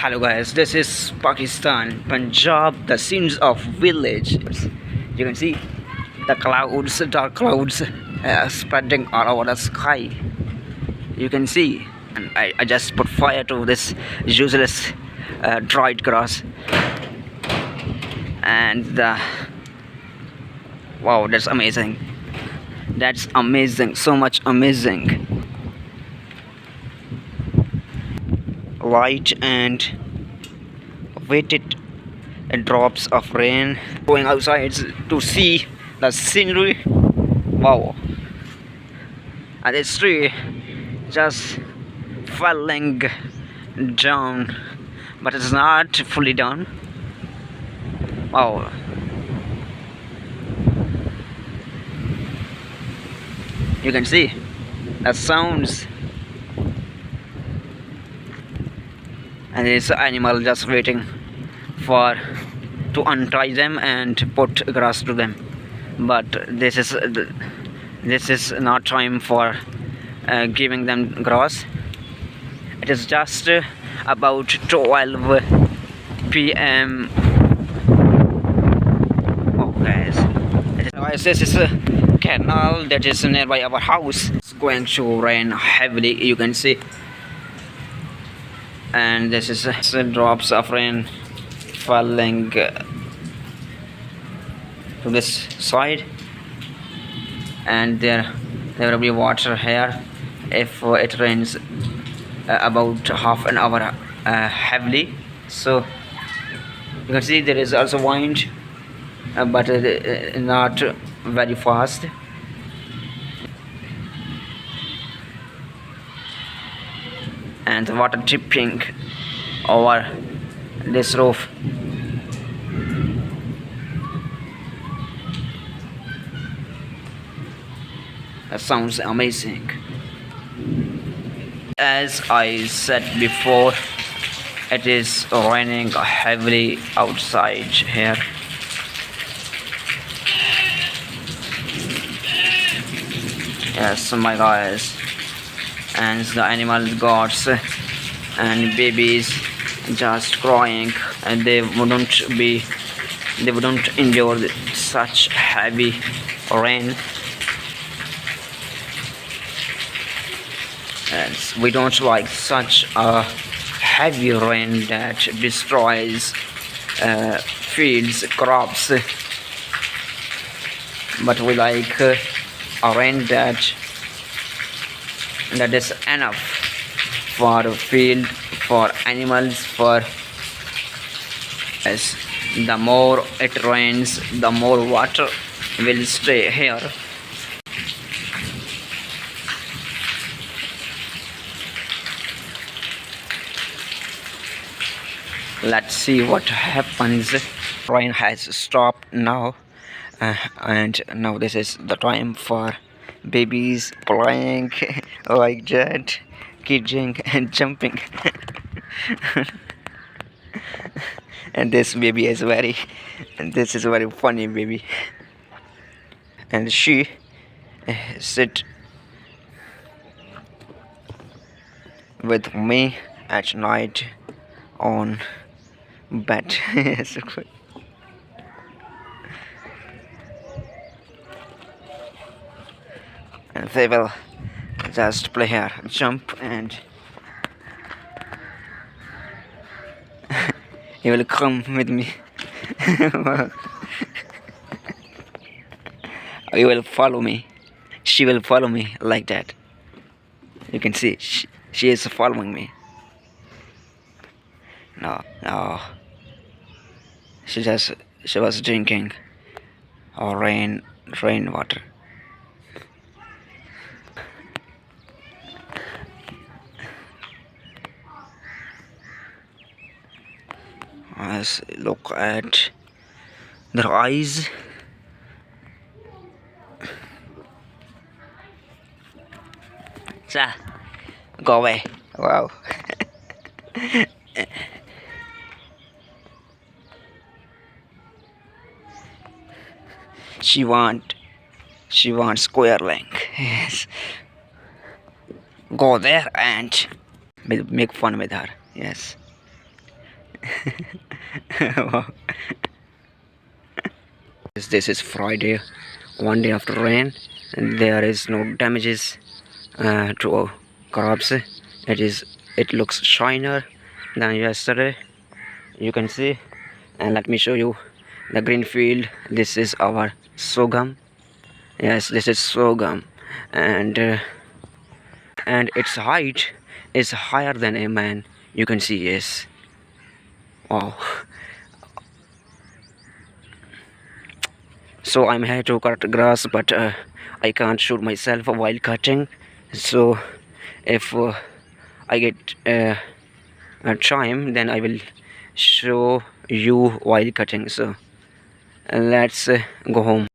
Hello guys, this is Pakistan, Punjab, the scenes of village. You can see the clouds, dark clouds spreading all over the sky. You can see, and I just put fire to this useless dried grass. And wow, that's amazing. That's amazing, so much amazing. Light and weighted drops of rain going outside to see the scenery. Wow, and this tree just falling down, but it's not fully down. Wow, you can see the sounds. And this animal just waiting for to untie them and put grass to them, but this is not time for giving them grass. It is just about 12 p.m. Oh guys, this is a canal that is nearby our house. It's going to rain heavily, you can see. And this is drops of rain falling to this side, and there will be water here if it rains about half an hour heavily. So you can see there is also wind, but not very fast. And the water dripping over this roof. That sounds amazing. As I said before, it is raining heavily outside here. Yes, my guys. And the animal gods and babies just crying, and they wouldn't endure such heavy rain. And we don't like such a heavy rain that destroys fields, crops, but we like a rain that is enough for field, for animals, for as the more it rains, the more water will stay here. Let's see what happens. Rain has stopped now, and now this is the time for babies playing like that, kicking and jumping. And this baby is this is very funny baby, and she sit with me at night on bed. So good. And they will just play here, jump, and he will come with me. He will follow me. She will follow me like that. You can see she is following me. No, she was drinking rainwater. Let's look at their eyes. Go away. Wow. She wants square length. Yes. Go there and make fun with her. Yes. Wow. This is Friday, one day after rain, and there is no damages to crops. It looks shinier than yesterday. You can see, and let me show you the green field. This is our sorghum. Yes, this is sorghum, and its height is higher than a man. You can see, yes. Wow. So I'm here to cut grass, but I can't shoot myself while cutting. So if I get a time, then I will show you while cutting. So let's go home.